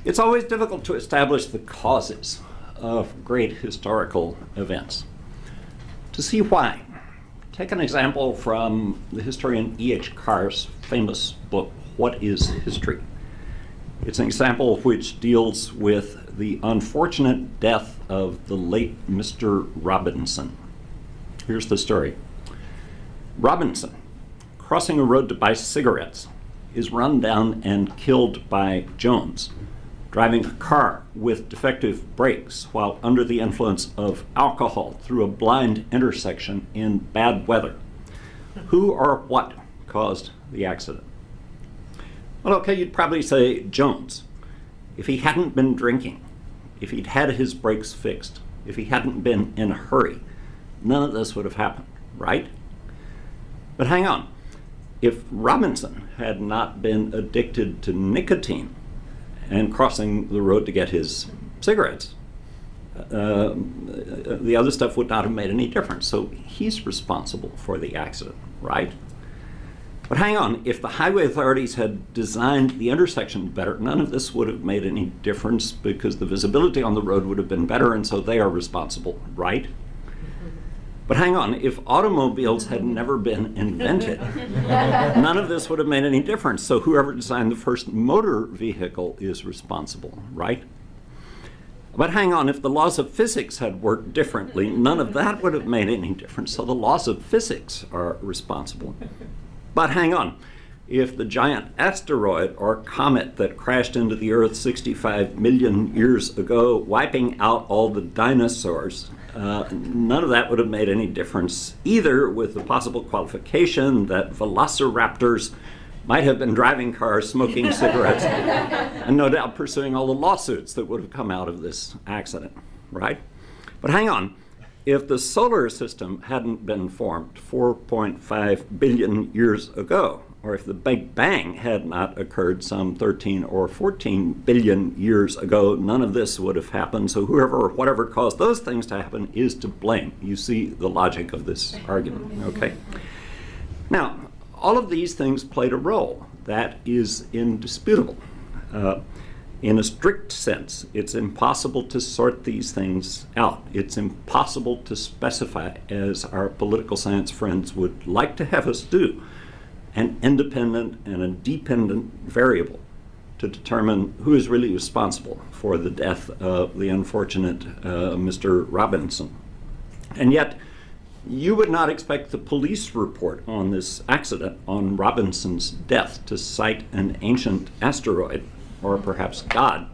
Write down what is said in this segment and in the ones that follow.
It's always difficult to establish the causes of great historical events. To see why, take an example from the historian E.H. Carr's famous book, What is History? It's an example which deals with the unfortunate death of the late Mr. Robinson. Here's the story. Robinson, crossing a road to buy cigarettes, is run down and killed by Jones, driving a car with defective brakes while under the influence of alcohol through a blind intersection in bad weather. Who or what caused the accident? Well, okay, you'd probably say Jones. If he hadn't been drinking, if he'd had his brakes fixed, if he hadn't been in a hurry, none of this would have happened, right? But hang on. If Robinson had not been addicted to nicotine and crossing the road to get his cigarettes, the other stuff would not have made any difference. So he's responsible for the accident, right? But hang on, if the highway authorities had designed the intersection better, none of this would have made any difference because the visibility on the road would have been better, and so they are responsible, right? But hang on, if automobiles had never been invented, none of this would have made any difference. So whoever designed the first motor vehicle is responsible, right? But hang on, if the laws of physics had worked differently, none of that would have made any difference. So the laws of physics are responsible. But hang on, if the giant asteroid or comet that crashed into the Earth 65 million years ago, wiping out all the dinosaurs, none of that would have made any difference either, with the possible qualification that velociraptors might have been driving cars, smoking cigarettes, and no doubt pursuing all the lawsuits that would have come out of this accident, right? But hang on. If the solar system hadn't been formed 4.5 billion years ago, or if the Big Bang had not occurred some 13 or 14 billion years ago, none of this would have happened. So whoever or whatever caused those things to happen is to blame. You see the logic of this argument, okay? Now, all of these things played a role. That is indisputable. In a strict sense, it's impossible to sort these things out. It's impossible to specify, as our political science friends would like to have us do, an independent and a dependent variable to determine who is really responsible for the death of the unfortunate Mr. Robinson. And yet, you would not expect the police report on this accident, on Robinson's death, to cite an ancient asteroid, or perhaps God,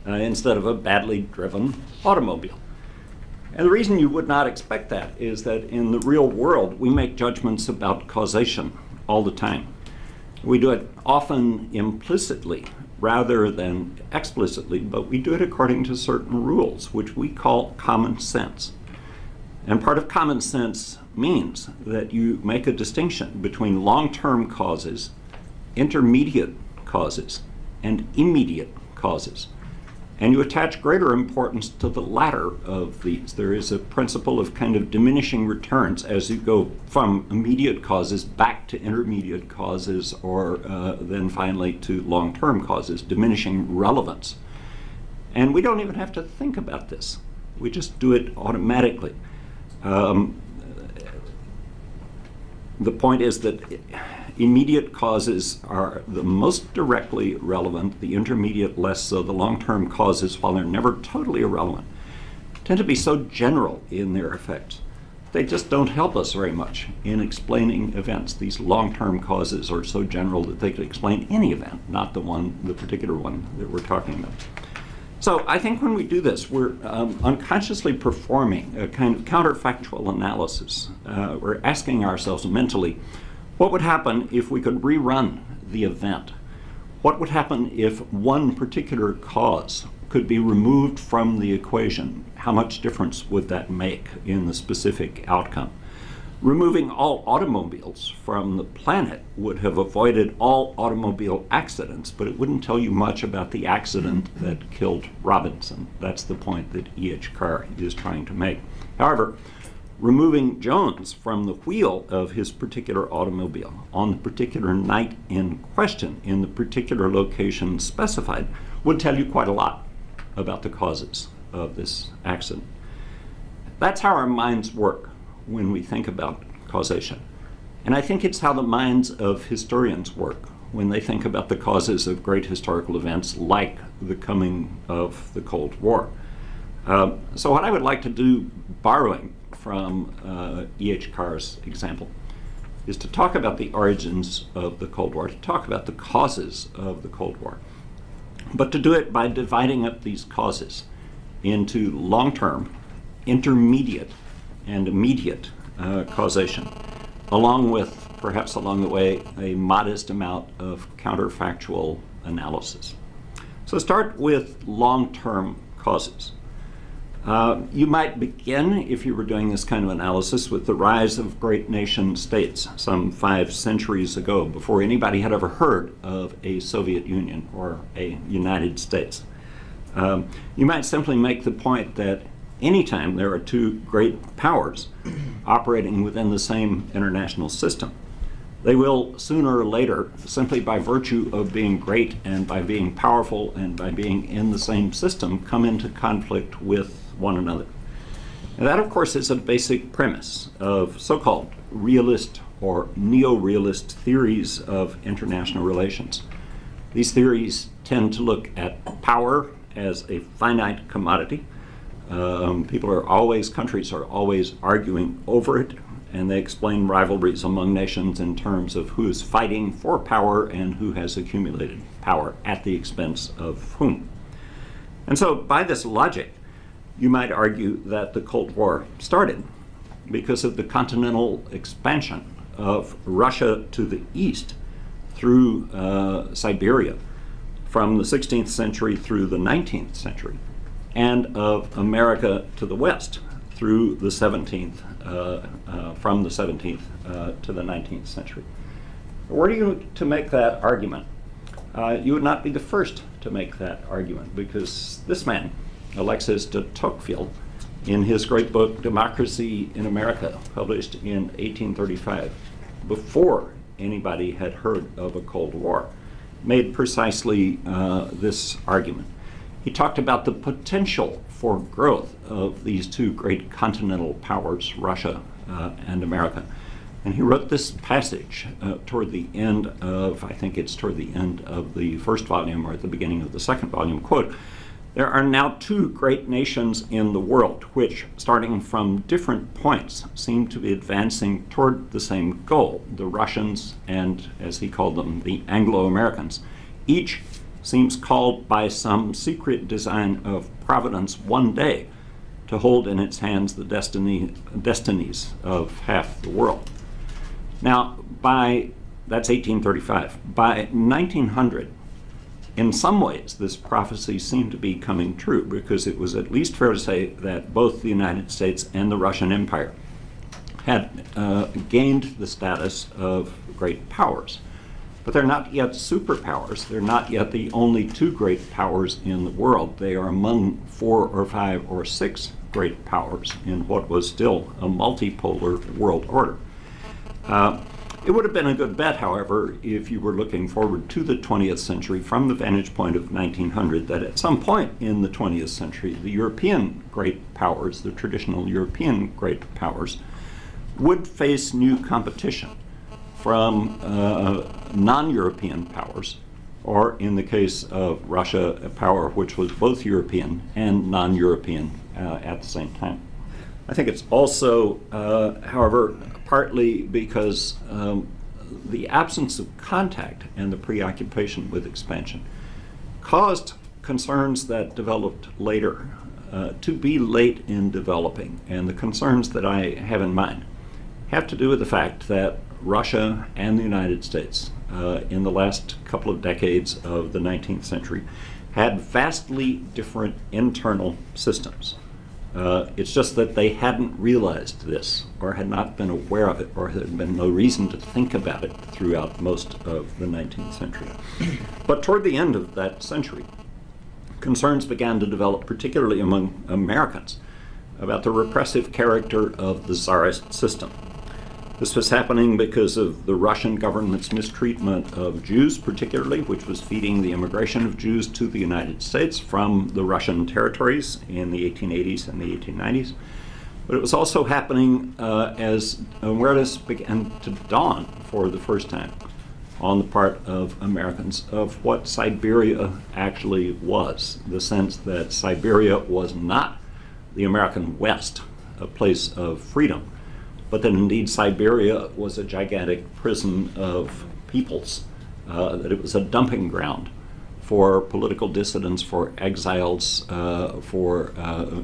instead of a badly driven automobile. And the reason you would not expect that is that in the real world, we make judgments about causation all the time. We do it often implicitly rather than explicitly, but we do it according to certain rules, which we call common sense. And part of common sense means that you make a distinction between long-term causes, intermediate causes, and immediate causes. And you attach greater importance to the latter of these. There is a principle of kind of diminishing returns as you go from immediate causes back to intermediate causes, or then finally to long-term causes, diminishing relevance. And we don't even have to think about this. We just do it automatically. The point is that immediate causes are the most directly relevant, the intermediate less so. The long-term causes, while they're never totally irrelevant, tend to be so general in their effects. They just don't help us very much in explaining events. These long-term causes are so general that they could explain any event, not the particular one that we're talking about. So I think when we do this, we're unconsciously performing a kind of counterfactual analysis. We're asking ourselves mentally, what would happen if we could rerun the event? What would happen if one particular cause could be removed from the equation? How much difference would that make in the specific outcome? Removing all automobiles from the planet would have avoided all automobile accidents, but it wouldn't tell you much about the accident that killed Robinson. That's the point that E.H. Carr is trying to make. However, removing Jones from the wheel of his particular automobile on the particular night in question, in the particular location specified, would tell you quite a lot about the causes of this accident. That's how our minds work when we think about causation. And I think it's how the minds of historians work when they think about the causes of great historical events like the coming of the Cold War. So what I would like to do, borrowing from E.H. Carr's example, is to talk about the origins of the Cold War, to talk about the causes of the Cold War, but to do it by dividing up these causes into long-term, intermediate, and immediate causation, along with, perhaps along the way, a modest amount of counterfactual analysis. So start with long-term causes. You might begin, if you were doing this kind of analysis, with the rise of great nation states some 5 centuries ago, before anybody had ever heard of a Soviet Union or a United States. You might simply make the point that anytime there are 2 great powers operating within the same international system, they will sooner or later, simply by virtue of being great and by being powerful and by being in the same system, come into conflict with one another. And that, of course, is a basic premise of so-called realist or neo-realist theories of international relations. These theories tend to look at power as a finite commodity. Countries are always arguing over it, and they explain rivalries among nations in terms of who is fighting for power and who has accumulated power at the expense of whom. And so by this logic, you might argue that the Cold War started because of the continental expansion of Russia to the east through Siberia from the 16th century through the 19th century, and of America to the west through the 17th, from the 17th to the 19th century. Were you to make that argument, you would not be the first to make that argument, because this man, Alexis de Tocqueville, in his great book Democracy in America, published in 1835, before anybody had heard of a Cold War, made precisely this argument. He talked about the potential for growth of these 2 great continental powers, Russia and America. And he wrote this passage toward the end of, I think it's toward the end of the first volume or at the beginning of the second volume, quote, "There are now 2 great nations in the world which, starting from different points, seem to be advancing toward the same goal, the Russians and, as he called them, the Anglo-Americans. Each seems called by some secret design of Providence one day to hold in its hands the destinies of half the world." Now, that's 1835. By 1900, in some ways, this prophecy seemed to be coming true, because it was at least fair to say that both the United States and the Russian Empire had gained the status of great powers. But they're not yet superpowers. They're not yet the only 2 great powers in the world. They are among 4 or 5 or 6 great powers in what was still a multipolar world order. It would have been a good bet, however, if you were looking forward to the 20th century from the vantage point of 1900, that at some point in the 20th century, the European great powers, the traditional European great powers, would face new competition from non-European powers, or in the case of Russia, a power which was both European and non-European at the same time. I think it's also, however, partly because the absence of contact and the preoccupation with expansion caused concerns that developed later to be late in developing. And the concerns that I have in mind have to do with the fact that Russia and the United States, in the last couple of decades of the 19th century, had vastly different internal systems. It's just that they hadn't realized this, or had not been aware of it, or had been no reason to think about it throughout most of the 19th century. But toward the end of that century, concerns began to develop, particularly among Americans, about the repressive character of the Tsarist system. This was happening because of the Russian government's mistreatment of Jews, particularly, which was feeding the immigration of Jews to the United States from the Russian territories in the 1880s and the 1890s. But it was also happening as awareness began to dawn for the first time on the part of Americans of what Siberia actually was, the sense that Siberia was not the American West, a place of freedom, but that indeed Siberia was a gigantic prison of peoples, that it was a dumping ground for political dissidents, for exiles, for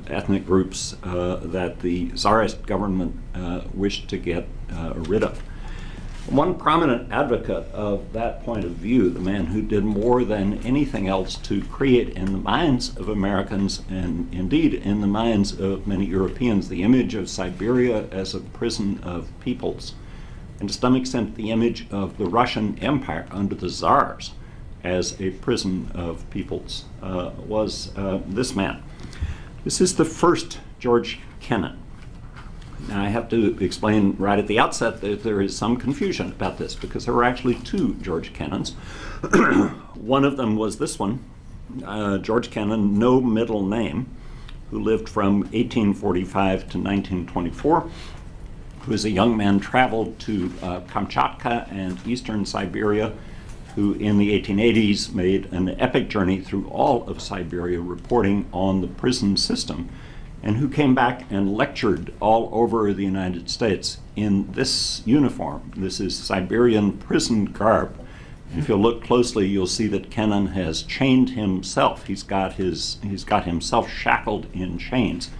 ethnic groups that the Tsarist government wished to get rid of. One prominent advocate of that point of view, the man who did more than anything else to create in the minds of Americans and indeed in the minds of many Europeans the image of Siberia as a prison of peoples, and to some extent the image of the Russian Empire under the Tsars as a prison of peoples, was this man. This is the first George Kennan. Now, I have to explain right at the outset that there is some confusion about this because there were actually two George Kennans. One of them was this one, George Kennan, no middle name, who lived from 1845 to 1924, who as a young man traveled to Kamchatka and eastern Siberia, who in the 1880s made an epic journey through all of Siberia reporting on the prison system, and who came back and lectured all over the United States in this uniform. This is Siberian prison garb. If you look closely, you'll see that Kennan has chained himself. He's got himself shackled in chains.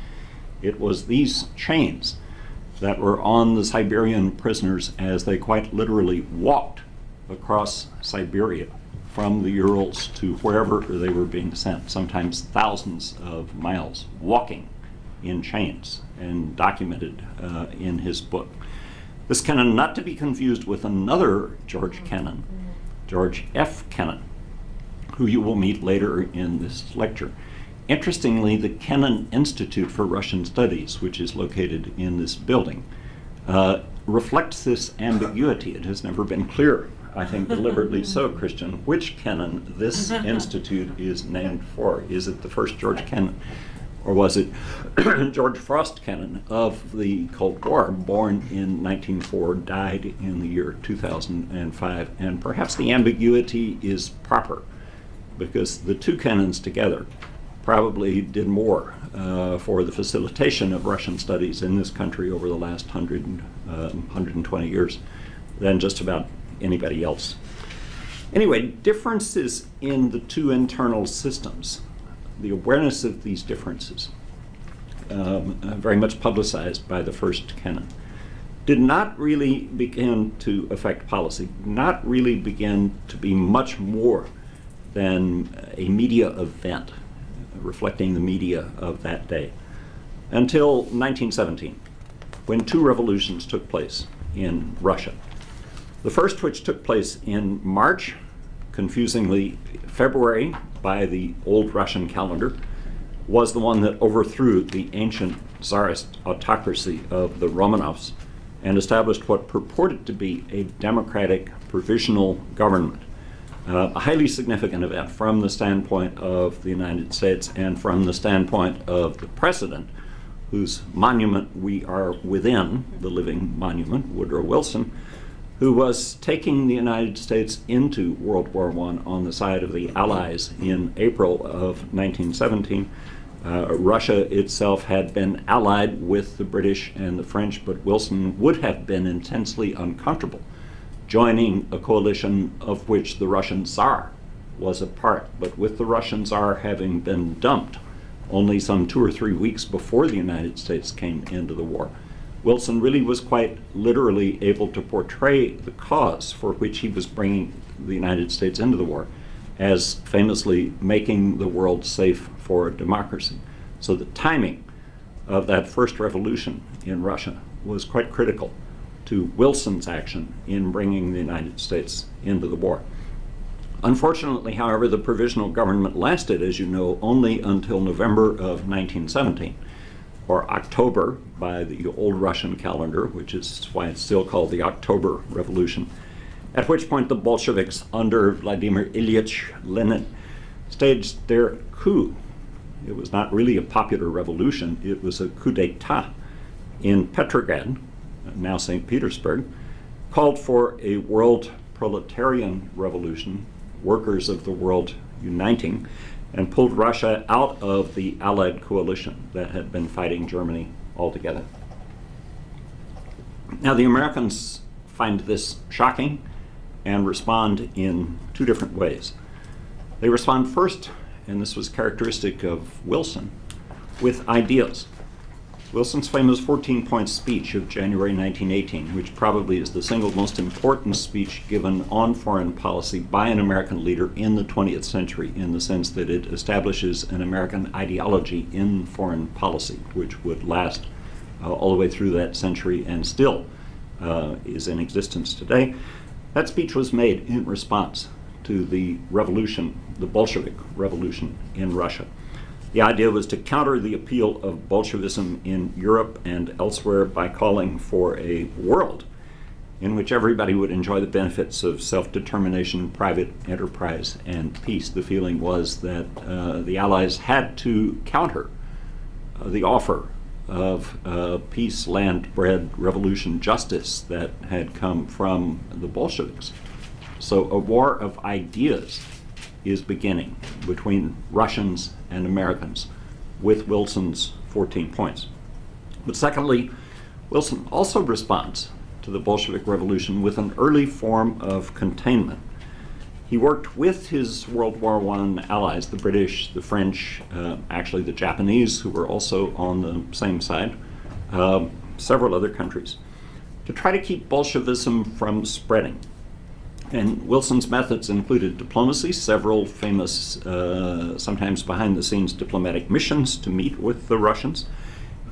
It was these chains that were on the Siberian prisoners as they quite literally walked across Siberia from the Urals to wherever they were being sent, sometimes thousands of miles, walking in chains, and documented in his book. This Kennan, not to be confused with another George Kennan, George F. Kennan, who you will meet later in this lecture. Interestingly, the Kennan Institute for Russian Studies, which is located in this building, reflects this ambiguity. It has never been clear, I think deliberately so, Christian, which Kennan this institute is named for. Is it the first George Kennan? Or was it George Frost Kennan of the Cold War, born in 1904, died in the year 2005? And perhaps the ambiguity is proper, because the two Kennans together probably did more for the facilitation of Russian studies in this country over the last 120 years than just about anybody else. Anyway, differences in the two internal systems, the awareness of these differences, very much publicized by the first Kennan, did not really begin to affect policy, not really begin to be much more than a media event reflecting the media of that day, until 1917, when two revolutions took place in Russia. The first, which took place in March, confusingly February by the old Russian calendar, was the one that overthrew the ancient Tsarist autocracy of the Romanovs and established what purported to be a democratic provisional government. A highly significant event from the standpoint of the United States and from the standpoint of the president, whose monument we are within, the living monument, Woodrow Wilson, who was taking the United States into World War I on the side of the Allies in April of 1917. Russia itself had been allied with the British and the French, but Wilson would have been intensely uncomfortable joining a coalition of which the Russian Tsar was a part. But with the Russian Tsar having been dumped only some 2 or 3 weeks before the United States came into the war, Wilson really was quite literally able to portray the cause for which he was bringing the United States into the war as famously making the world safe for democracy. So the timing of that first revolution in Russia was quite critical to Wilson's action in bringing the United States into the war. Unfortunately, however, the provisional government lasted, as you know, only until November of 1917. or October by the old Russian calendar, which is why it's still called the October Revolution, at which point the Bolsheviks under Vladimir Ilyich Lenin staged their coup. It was not really a popular revolution, it was a coup d'etat in Petrograd, now St. Petersburg, called for a world proletarian revolution, workers of the world uniting, and pulled Russia out of the Allied coalition that had been fighting Germany altogether. Now, the Americans find this shocking and respond in two different ways. They respond first, and this was characteristic of Wilson, with ideas. Wilson's famous 14-point speech of January 1918, which probably is the single most important speech given on foreign policy by an American leader in the 20th century, in the sense that it establishes an American ideology in foreign policy, which would last all the way through that century and still is in existence today. That speech was made in response to the revolution, the Bolshevik Revolution in Russia. The idea was to counter the appeal of Bolshevism in Europe and elsewhere by calling for a world in which everybody would enjoy the benefits of self-determination, private enterprise, and peace. The feeling was that the Allies had to counter the offer of peace, land, bread, revolution, justice that had come from the Bolsheviks. So a war of ideas is beginning between Russians and Americans with Wilson's 14 points. But secondly, Wilson also responds to the Bolshevik Revolution with an early form of containment. He worked with his World War I allies, the British, the French, actually the Japanese, who were also on the same side, several other countries, to try to keep Bolshevism from spreading. And Wilson's methods included diplomacy, several famous, sometimes behind-the-scenes diplomatic missions to meet with the Russians.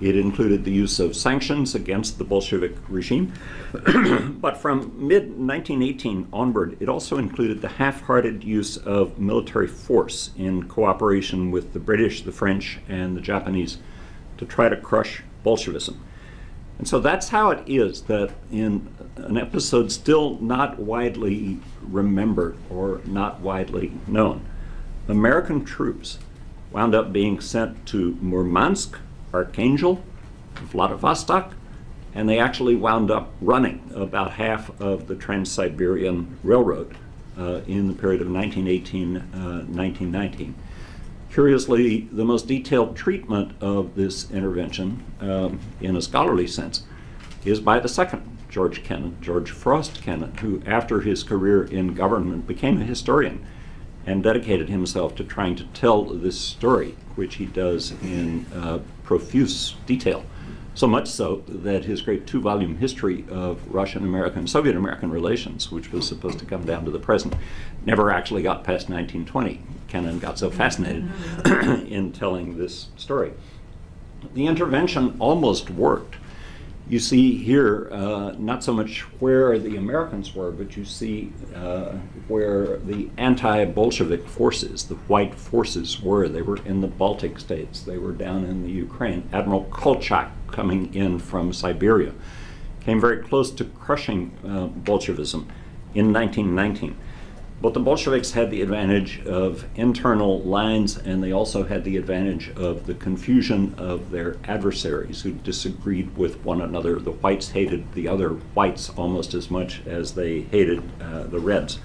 It included the use of sanctions against the Bolshevik regime. But from mid-1918 onward, it also included the half-hearted use of military force in cooperation with the British, the French, and the Japanese to try to crush Bolshevism. And so that's how it is that in an episode still not widely remembered or not widely known, American troops wound up being sent to Murmansk, Archangel, Vladivostok, and they actually wound up running about half of the Trans-Siberian Railroad in the period of 1918-1919. Curiously, the most detailed treatment of this intervention, in a scholarly sense, is by the second George Kennan, George Frost Kennan, who after his career in government became a historian and dedicated himself to trying to tell this story, which he does in profuse detail. So much so that his great two-volume history of Russian-American, Soviet-American relations, which was supposed to come down to the present, never actually got past 1920. Kennan got so fascinated in telling this story. The intervention almost worked. You see here not so much where the Americans were, but you see where the anti-Bolshevik forces, the white forces were. They were in the Baltic states. They were down in the Ukraine. Admiral Kolchak, coming in from Siberia, came very close to crushing Bolshevism in 1919. But the Bolsheviks had the advantage of internal lines, and they also had the advantage of the confusion of their adversaries who disagreed with one another. The whites hated the other whites almost as much as they hated the Reds.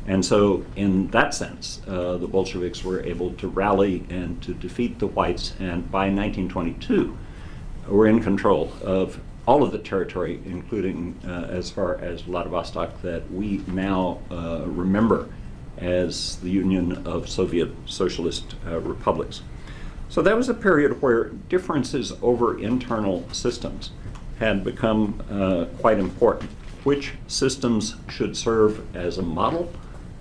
And so in that sense, the Bolsheviks were able to rally and to defeat the whites, and by 1922, were in control of all of the territory, including as far as Vladivostok, that we now remember as the Union of Soviet Socialist Republics. So that was a period where differences over internal systems had become quite important. Which systems should serve as a model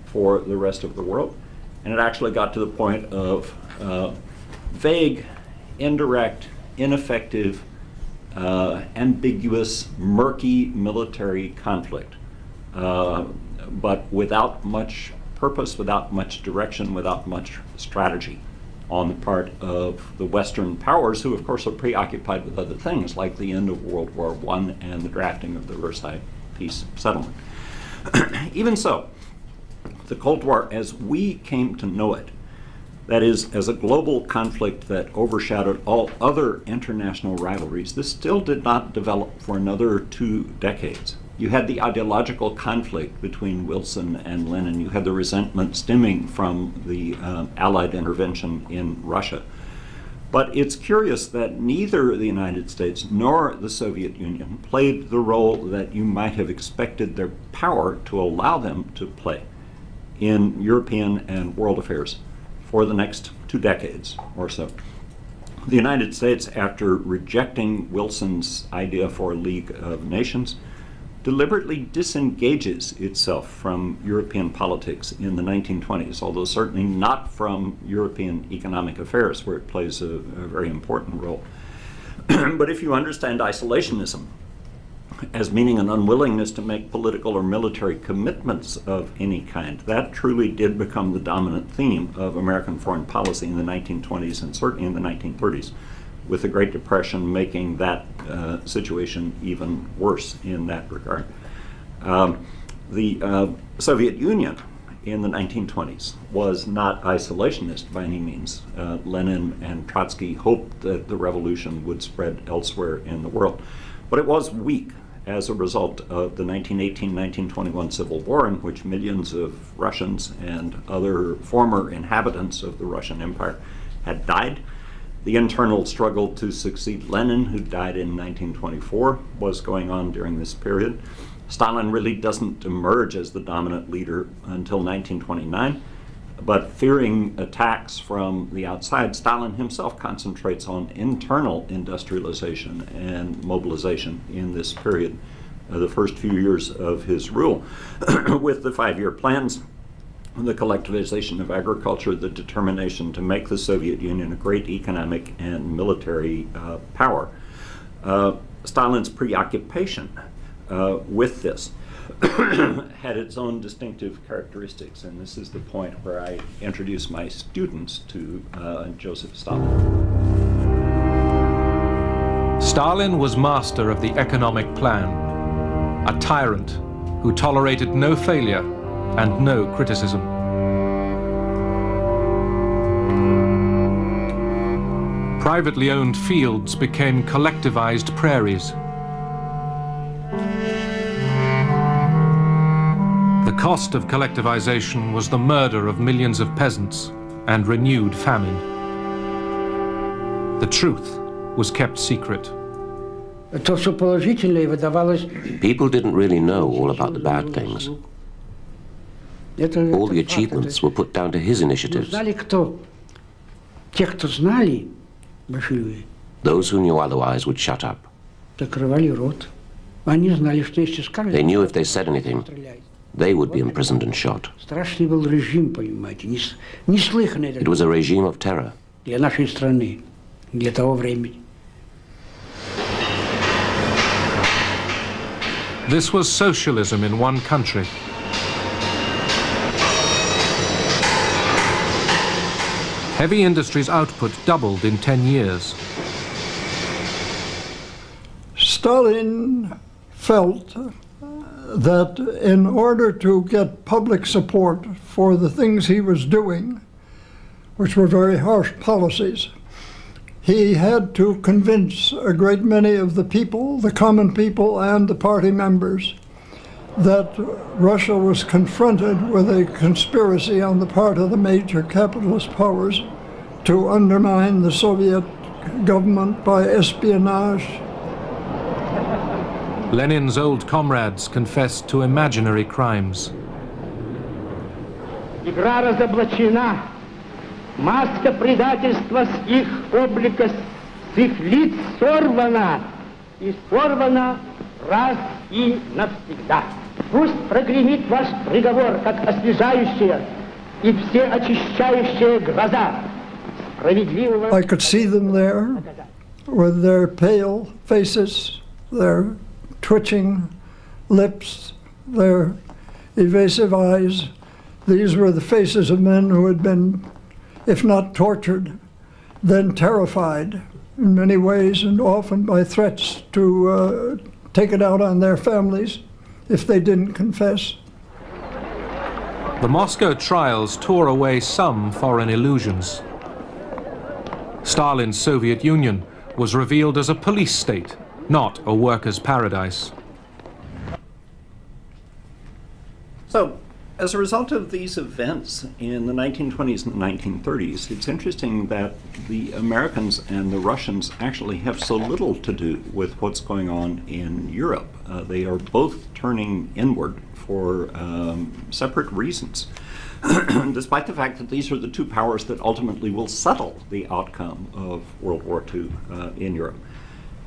for the rest of the world? And it actually got to the point of vague, indirect, ineffective, ambiguous, murky military conflict, but without much purpose, without much direction, without much strategy on the part of the Western powers, who of course are preoccupied with other things like the end of World War I and the drafting of the Versailles Peace Settlement. Even so, the Cold War, as we came to know it, that is, as a global conflict that overshadowed all other international rivalries, this still did not develop for another 2 decades. You had the ideological conflict between Wilson and Lenin. You had the resentment stemming from the Allied intervention in Russia. But it's curious that neither the United States nor the Soviet Union played the role that you might have expected their power to allow them to play in European and world affairs for the next 2 decades or so. The United States, after rejecting Wilson's idea for a League of Nations, deliberately disengages itself from European politics in the 1920s, although certainly not from European economic affairs, where it plays a very important role. But if you understand isolationism as meaning an unwillingness to make political or military commitments of any kind, that truly did become the dominant theme of American foreign policy in the 1920s and certainly in the 1930s, with the Great Depression making that situation even worse in that regard. The Soviet Union in the 1920s was not isolationist by any means. Lenin and Trotsky hoped that the revolution would spread elsewhere in the world, but it was weak as a result of the 1918-1921 Civil War, in which millions of Russians and other former inhabitants of the Russian Empire had died. The internal struggle to succeed Lenin, who died in 1924, was going on during this period. Stalin really doesn't emerge as the dominant leader until 1929, but fearing attacks from the outside, Stalin himself concentrates on internal industrialization and mobilization in this period, the first few years of his rule, with the 5-year plans, the collectivization of agriculture, the determination to make the Soviet Union a great economic and military power. Stalin's preoccupation with this had its own distinctive characteristics, and this is the point where I introduce my students to Joseph Stalin. Stalin was master of the economic plan, a tyrant who tolerated no failure and no criticism. Privately owned fields became collectivized prairies. The cost of collectivization was the murder of millions of peasants and renewed famine. The truth was kept secret. People didn't really know all about the bad things. All the achievements were put down to his initiatives. Those who knew otherwise would shut up. They knew if they said anything, they would be imprisoned and shot. It was a regime of terror. This was socialism in one country. Heavy industry's output doubled in 10 years. Stalin felt that in order to get public support for the things he was doing, which were very harsh policies, he had to convince a great many of the people, the common people and the party members, that Russia was confronted with a conspiracy on the part of the major capitalist powers to undermine the Soviet government by espionage. Lenin's old comrades confessed to imaginary crimes. Игра разоблачена, маска предательства с их облика, с их лиц сорвана, и сорвана раз и навсегда. Пусть прогремит ваш приговор, как освежающая и всеочищающая гроза справедливого. I could see them there with their pale faces, their twitching lips, their evasive eyes. These were the faces of men who had been if not tortured, then terrified in many ways, and often by threats to take it out on their families if they didn't confess. The Moscow trials tore away some foreign illusions. Stalin's Soviet Union was revealed as a police state, not a workers' paradise. So, as a result of these events in the 1920s and 1930s, it's interesting that the Americans and the Russians actually have so little to do with what's going on in Europe. They are both turning inward for separate reasons, despite the fact that these are the two powers that ultimately will settle the outcome of World War II in Europe.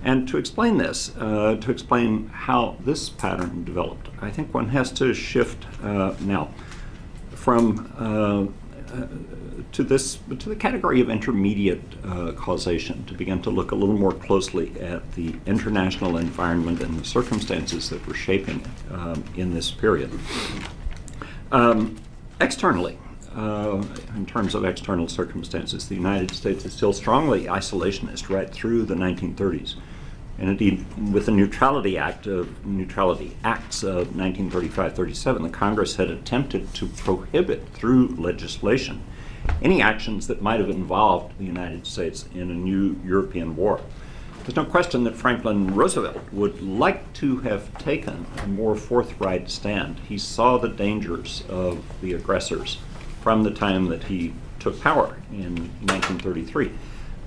And to explain this, to explain how this pattern developed, I think one has to shift now from to the category of intermediate causation, to begin to look a little more closely at the international environment and the circumstances that were shaping it in this period. Externally, in terms of external circumstances, the United States is still strongly isolationist right through the 1930s. And indeed, with the Neutrality Acts of 1935-37, the Congress had attempted to prohibit through legislation any actions that might have involved the United States in a new European war. There's no question that Franklin Roosevelt would like to have taken a more forthright stand. He saw the dangers of the aggressors from the time that he took power in 1933.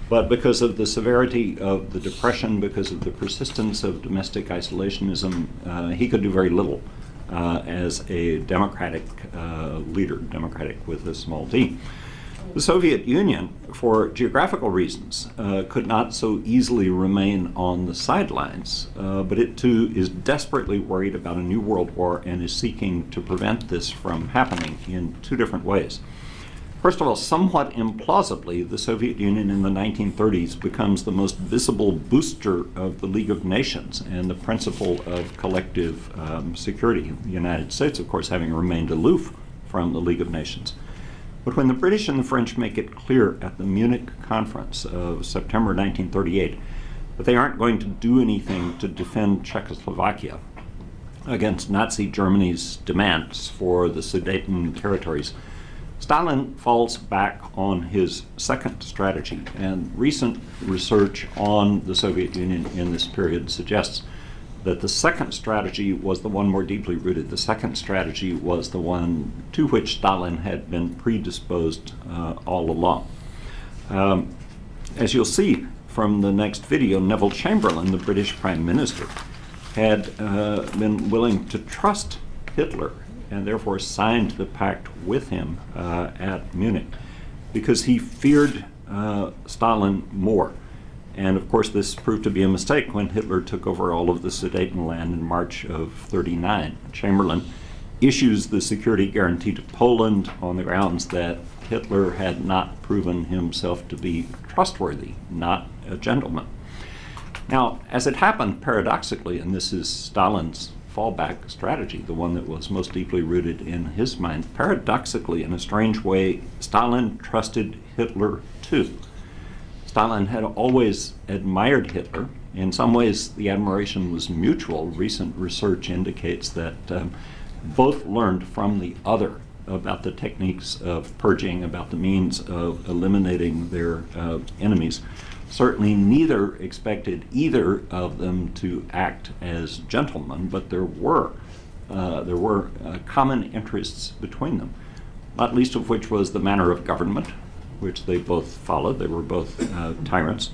But because of the severity of the Depression, because of the persistence of domestic isolationism, he could do very little as a democratic leader, democratic with a small d. The Soviet Union, for geographical reasons, could not so easily remain on the sidelines, but it too is desperately worried about a new world war and is seeking to prevent this from happening in two different ways. First of all, somewhat implausibly, the Soviet Union in the 1930s becomes the most visible booster of the League of Nations and the principle of collective security. The United States, of course, having remained aloof from the League of Nations. But when the British and the French make it clear at the Munich conference of September 1938 that they aren't going to do anything to defend Czechoslovakia against Nazi Germany's demands for the Sudeten territories, Stalin falls back on his second strategy, and recent research on the Soviet Union in this period suggests that the second strategy was the one more deeply rooted. The second strategy was the one to which Stalin had been predisposed all along. As you'll see from the next video, Neville Chamberlain, the British Prime Minister, had been willing to trust Hitler and therefore signed the pact with him at Munich because he feared Stalin more. And of course this proved to be a mistake when Hitler took over all of the Sudeten land in March of '39. Chamberlain issues the security guarantee to Poland on the grounds that Hitler had not proven himself to be trustworthy, not a gentleman. Now, as it happened, paradoxically, and this is Stalin's fallback strategy, the one that was most deeply rooted in his mind, paradoxically, in a strange way, Stalin trusted Hitler too. Stalin had always admired Hitler. In some ways, the admiration was mutual. Recent research indicates that both learned from the other about the techniques of purging, about the means of eliminating their enemies. Certainly neither expected either of them to act as gentlemen, but there were common interests between them, not least of which was the manner of government, which they both followed. They were both tyrants,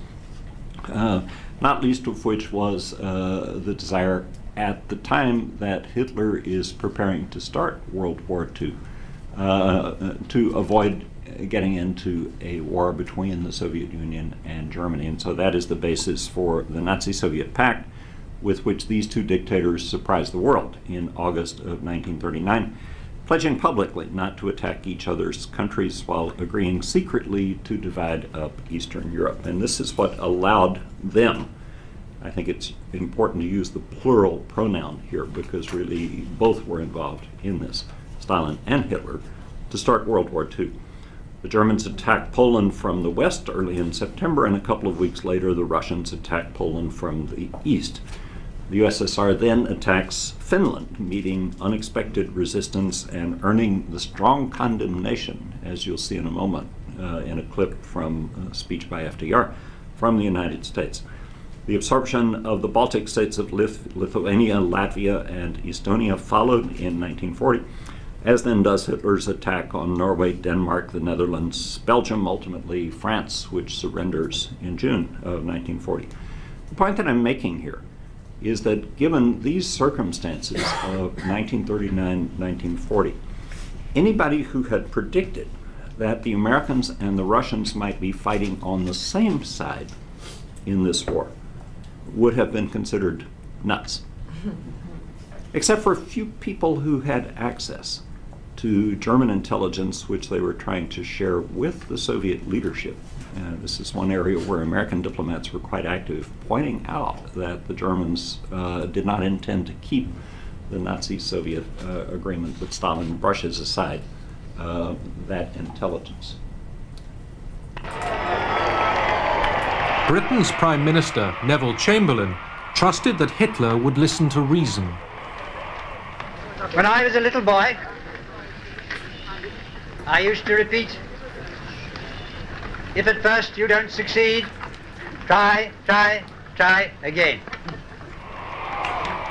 not least of which was the desire at the time that Hitler is preparing to start World War II to avoid getting into a war between the Soviet Union and Germany. And so that is the basis for the Nazi-Soviet pact with which these two dictators surprised the world in August of 1939, pledging publicly not to attack each other's countries while agreeing secretly to divide up Eastern Europe. And this is what allowed them, I think it's important to use the plural pronoun here because really both were involved in this, Stalin and Hitler, to start World War II. The Germans attacked Poland from the west early in September, and a couple of weeks later the Russians attacked Poland from the east. The USSR then attacks Finland, meeting unexpected resistance and earning the strong condemnation, as you'll see in a moment in a clip from a speech by FDR, from the United States. The absorption of the Baltic states of Lithuania, Latvia, and Estonia followed in 1940, as then does Hitler's attack on Norway, Denmark, the Netherlands, Belgium, ultimately France, which surrenders in June of 1940. The point that I'm making here is that given these circumstances of 1939-1940, anybody who had predicted that the Americans and the Russians might be fighting on the same side in this war would have been considered nuts, except for a few people who had access to German intelligence, which they were trying to share with the Soviet leadership. This is one area where American diplomats were quite active, pointing out that the Germans did not intend to keep the Nazi-Soviet agreement, but Stalin brushes aside that intelligence. Britain's Prime Minister, Neville Chamberlain, trusted that Hitler would listen to reason. When I was a little boy, I used to repeat, if at first you don't succeed, try, try, try again.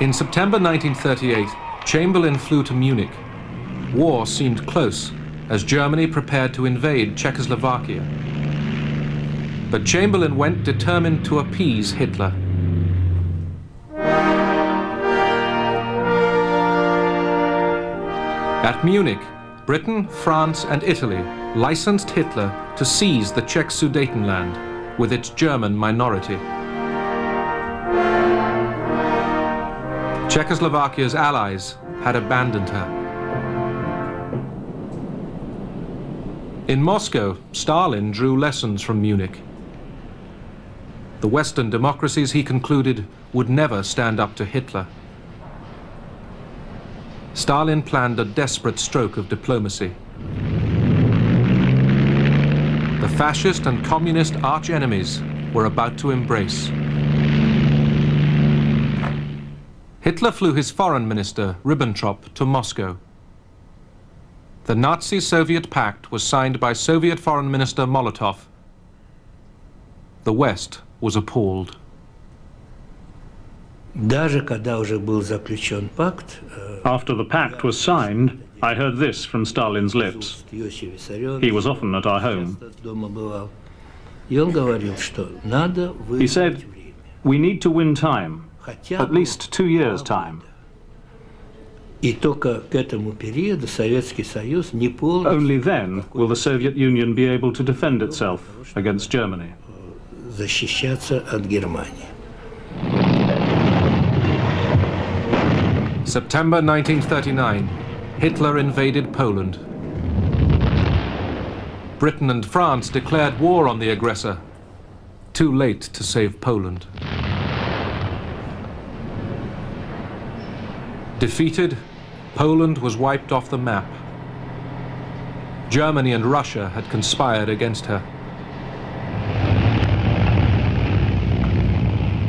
In September 1938, Chamberlain flew to Munich. War seemed close as Germany prepared to invade Czechoslovakia. But Chamberlain went determined to appease Hitler. At Munich, Britain, France, and Italy licensed Hitler to seize the Czech Sudetenland with its German minority. Czechoslovakia's allies had abandoned her. In Moscow, Stalin drew lessons from Munich. The Western democracies, he concluded, would never stand up to Hitler. Stalin planned a desperate stroke of diplomacy. The fascist and communist arch-enemies were about to embrace. Hitler flew his foreign minister, Ribbentrop, to Moscow. The Nazi-Soviet pact was signed by Soviet Foreign Minister Molotov. The West was appalled. Даже когда уже был заключен пакт, After the pact was signed, I heard this from Stalin's lips. He was often at our home. и он говорил, что надо He said, we need to win time, at least 2 years' time. И только к этому периоду Советский Союз не полностью Only then will the Soviet Union be able to defend itself against Germany. защищаться от Германии. September 1939, Hitler invaded Poland. Britain and France declared war on the aggressor. Too late to save Poland. Defeated, Poland was wiped off the map. Germany and Russia had conspired against her.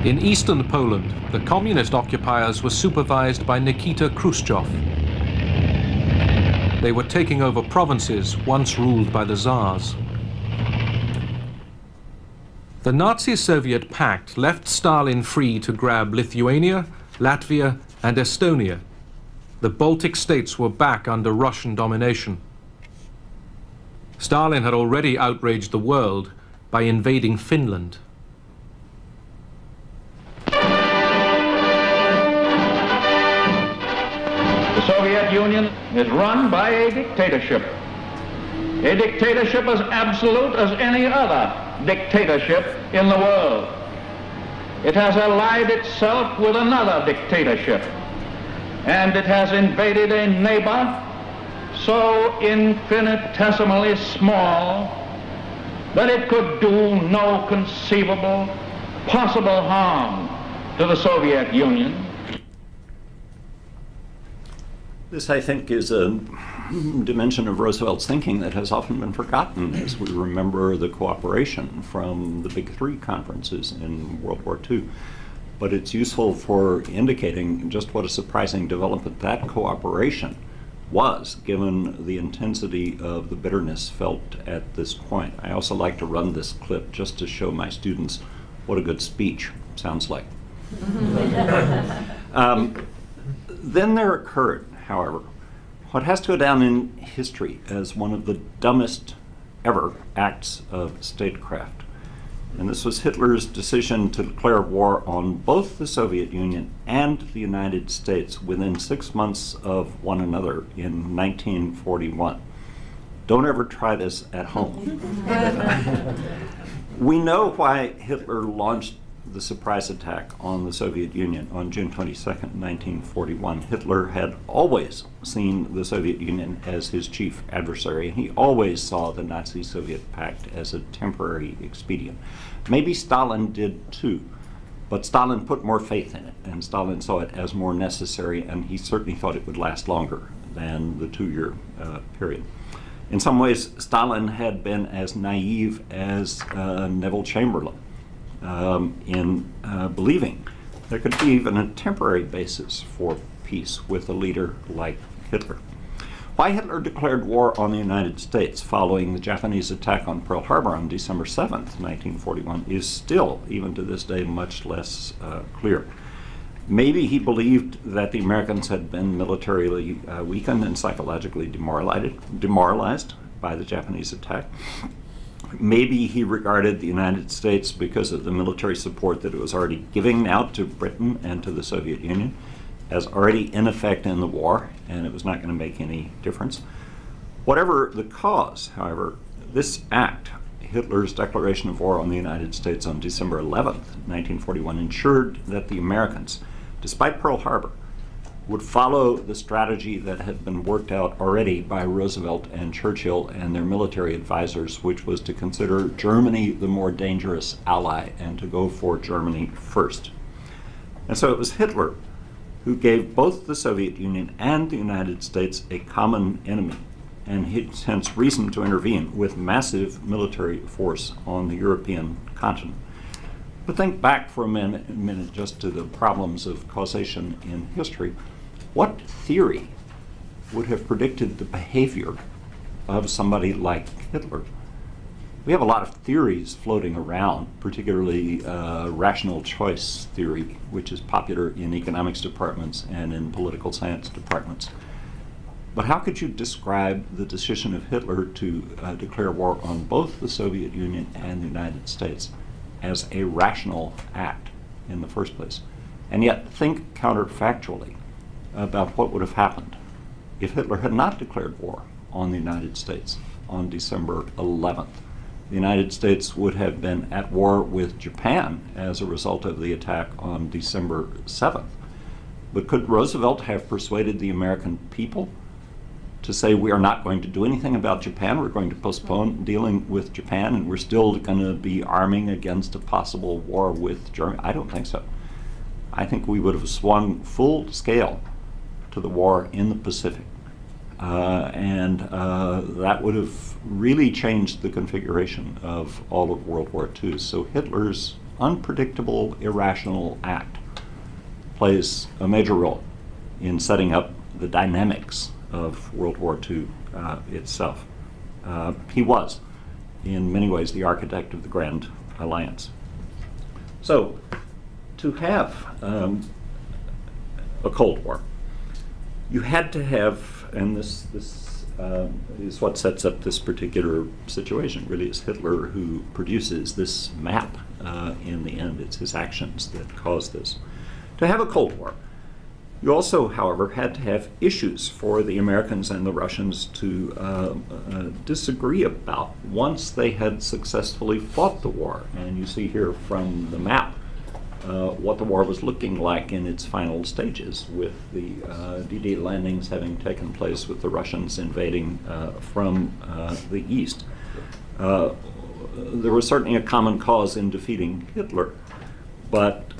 In eastern Poland, the communist occupiers were supervised by Nikita Khrushchev. They were taking over provinces once ruled by the Tsars. The Nazi-Soviet pact left Stalin free to grab Lithuania, Latvia, and Estonia. The Baltic states were back under Russian domination. Stalin had already outraged the world by invading Finland. The Soviet Union is run by a dictatorship as absolute as any other dictatorship in the world. It has allied itself with another dictatorship, and it has invaded a neighbor so infinitesimally small that it could do no conceivable possible harm to the Soviet Union. This, I think, is a dimension of Roosevelt's thinking that has often been forgotten as we remember the cooperation from the Big Three conferences in World War II. But it's useful for indicating just what a surprising development that cooperation was, given the intensity of the bitterness felt at this point. I also like to run this clip just to show my students what a good speech sounds like. Then there occurred, however, what has to go down in history as one of the dumbest ever acts of statecraft. And this was Hitler's decision to declare war on both the Soviet Union and the United States within 6 months of one another in 1941. Don't ever try this at home. We know why Hitler launched the surprise attack on the Soviet Union on June 22nd, 1941. Hitler had always seen the Soviet Union as his chief adversary, and he always saw the Nazi-Soviet pact as a temporary expedient. Maybe Stalin did too, but Stalin put more faith in it, and Stalin saw it as more necessary, and he certainly thought it would last longer than the 2-year period. In some ways, Stalin had been as naive as Neville Chamberlain in believing there could be even a temporary basis for peace with a leader like Hitler. Why Hitler declared war on the United States following the Japanese attack on Pearl Harbor on December 7th, 1941, is still, even to this day, much less clear. Maybe he believed that the Americans had been militarily weakened and psychologically demoralized by the Japanese attack. Maybe he regarded the United States, because of the military support that it was already giving now to Britain and to the Soviet Union, as already in effect in the war, and it was not going to make any difference. Whatever the cause, however, this act, Hitler's declaration of war on the United States on December 11th, 1941, ensured that the Americans, despite Pearl Harbor, would follow the strategy that had been worked out already by Roosevelt and Churchill and their military advisors, which was to consider Germany the more dangerous ally and to go for Germany first. And so it was Hitler who gave both the Soviet Union and the United States a common enemy, and hence reason to intervene with massive military force on the European continent. But think back for a minute just to the problems of causation in history. What theory would have predicted the behavior of somebody like Hitler? We have a lot of theories floating around, particularly rational choice theory, which is popular in economics departments and in political science departments. But how could you describe the decision of Hitler to declare war on both the Soviet Union and the United States as a rational act in the first place? And yet think counterfactually about what would have happened if Hitler had not declared war on the United States on December 11th. The United States would have been at war with Japan as a result of the attack on December 7th. But could Roosevelt have persuaded the American people to say, we are not going to do anything about Japan, we're going to postpone dealing with Japan, and we're still going to be arming against a possible war with Germany? I don't think so. I think we would have swung full scale to the war in the Pacific. And that would have really changed the configuration of all of World War II. So Hitler's unpredictable, irrational act plays a major role in setting up the dynamics of World War II itself. He was, in many ways, the architect of the Grand Alliance. So, to have a Cold War, you had to have, and this is what sets up this particular situation. Really, it's Hitler who produces this map in the end. It's his actions that cause this. To have a Cold War, you also, however, had to have issues for the Americans and the Russians to disagree about once they had successfully fought the war. And you see here from the map what the war was looking like in its final stages, with the D-Day landings having taken place, with the Russians invading from the east. There was certainly a common cause in defeating Hitler, but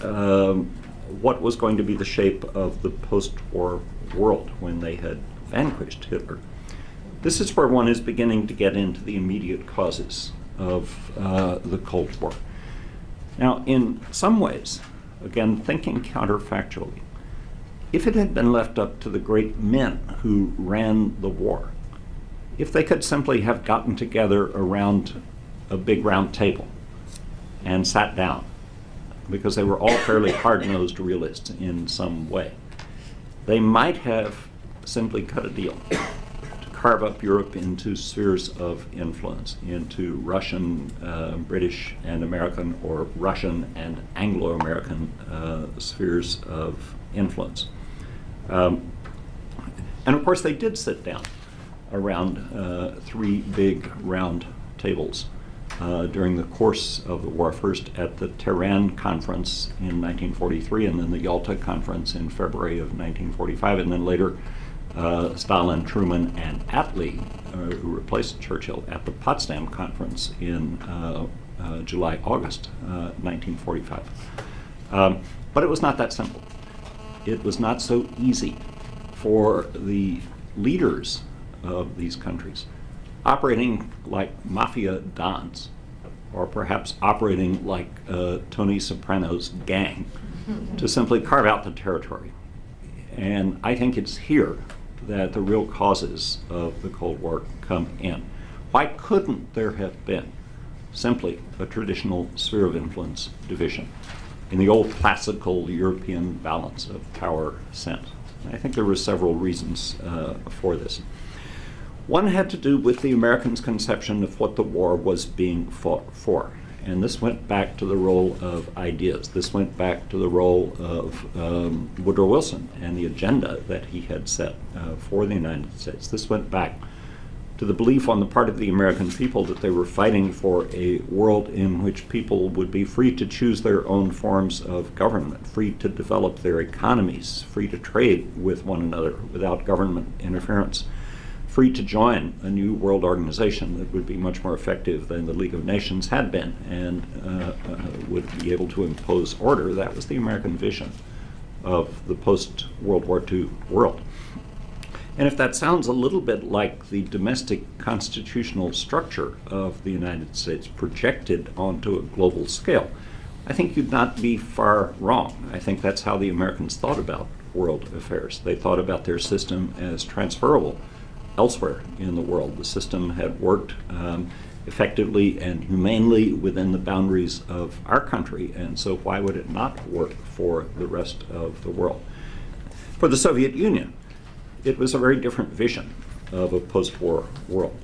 what was going to be the shape of the post-war world when they had vanquished Hitler. This is where one is beginning to get into the immediate causes of the Cold War. Now, in some ways, again, thinking counterfactually, if it had been left up to the great men who ran the war, if they could simply have gotten together around a big round table and sat down, because they were all fairly hard-nosed realists in some way, they might have simply cut a deal to carve up Europe into spheres of influence, into Russian, British, and American, or Russian and Anglo-American spheres of influence. And of course they did sit down around three big round tables during the course of the war, first at the Tehran Conference in 1943, and then the Yalta Conference in February of 1945, and then later Stalin, Truman, and Attlee, who replaced Churchill, at the Potsdam Conference in July-August 1945. But it was not that simple. It was not so easy for the leaders of these countries, operating like mafia dons, or perhaps operating like Tony Soprano's gang, to simply carve out the territory. And I think it's here that the real causes of the Cold War come in. Why couldn't there have been simply a traditional sphere of influence division in the old classical European balance of power sense? I think there were several reasons for this. One had to do with the Americans' conception of what the war was being fought for. And this went back to the role of ideas. This went back to the role of Woodrow Wilson and the agenda that he had set for the United States. This went back to the belief on the part of the American people that they were fighting for a world in which people would be free to choose their own forms of government, free to develop their economies, free to trade with one another without government interference, free to join a new world organization that would be much more effective than the League of Nations had been and would be able to impose order. That was the American vision of the post-World War II world. And if that sounds a little bit like the domestic constitutional structure of the United States projected onto a global scale, I think you'd not be far wrong. I think that's how the Americans thought about world affairs. They thought about their system as transferable elsewhere in the world. The system had worked effectively and humanely within the boundaries of our country, and so why would it not work for the rest of the world? For the Soviet Union, it was a very different vision of a post-war world.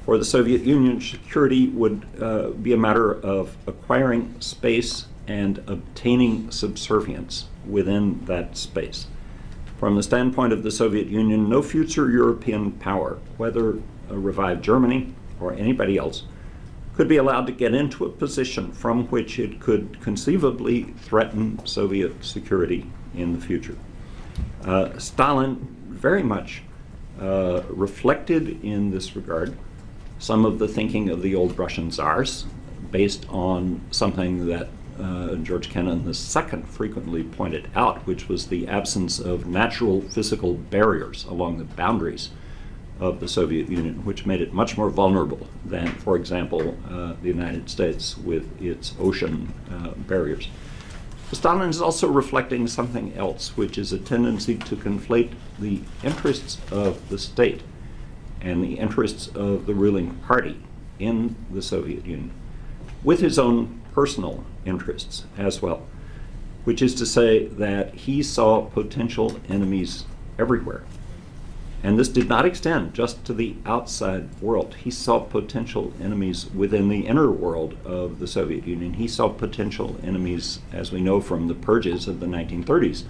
For the Soviet Union, security would be a matter of acquiring space and obtaining subservience within that space. From the standpoint of the Soviet Union, no future European power, whether a revived Germany or anybody else, could be allowed to get into a position from which it could conceivably threaten Soviet security in the future. Stalin very much reflected in this regard some of the thinking of the old Russian czars, based on something that George Kennan II frequently pointed out, which was the absence of natural physical barriers along the boundaries of the Soviet Union, which made it much more vulnerable than, for example, the United States with its ocean barriers. Stalin is also reflecting something else, which is a tendency to conflate the interests of the state and the interests of the ruling party in the Soviet Union with his own personal interests as well, which is to say that he saw potential enemies everywhere. And this did not extend just to the outside world. He saw potential enemies within the inner world of the Soviet Union. He saw potential enemies, as we know from the purges of the 1930s,